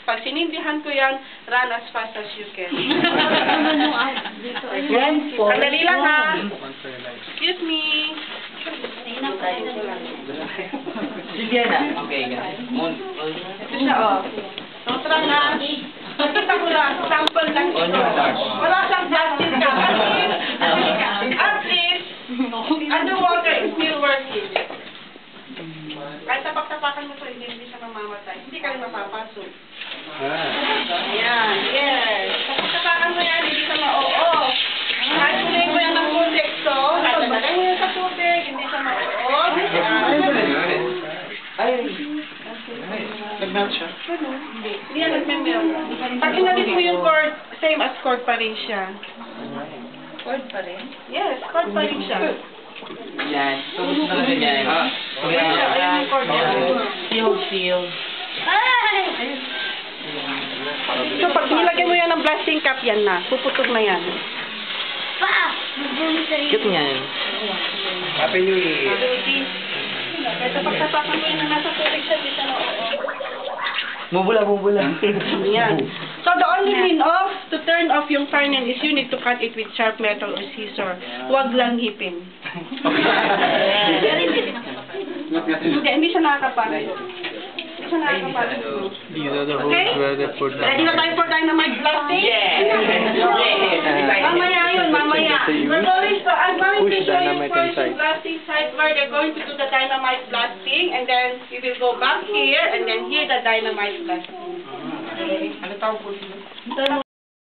Pag sinindihan ko yan, run as fast as you can. Sandali lang ha. Excuse me. Juliana. Okay, Ito siya, oh. So, try na. Nakita ko lang, sample lang ito. Wala siyang plastic ka. At least, underwater is still working. Kahit tapak-tapakan mo ito, hindi siya mamamatay. Hindi ka rin mapapasok. Ayan, yes. Tapak-tapakan mo yan, hindi siya ma-oo. Kahit tuloy mo yan ng konteksto, tagbagay mo yan sa tubig, hindi siya ma-oo. Ay, nag-melt siya. Hindi yan nagme-melt. Pag inalis mo yung cord, same as cord pa rin siya. Cord pa rin? Yes, cord pa rin siya. yan. Tulos na lang yan. Ayan yung cord niya. Sealed. So, pag nilagyan mo yan ng blasting cap, yan na. Puputog na yan. Cute niyan. Happy New Year. Kahit tapak-tapakan mo yan na nasa tubig siya, di siya na-oo. Mubula. Yan. So, the only mean of to turn off yung furnace is you need to cut it with sharp metal or scissor. Huwag lang hipin. Hindi siya nakakapalit. Hindi siya nakakapalit. These are the holes Okay? where they put Ready na tayo for dynamite blasting? Yeah. Mamaya yun, mamaya. I'm going to Push show you dynamite first inside. yung blasting site where they're going to do the dynamite blasting, and then we will go back here, and then here the dynamite blasting. Ano tawag po?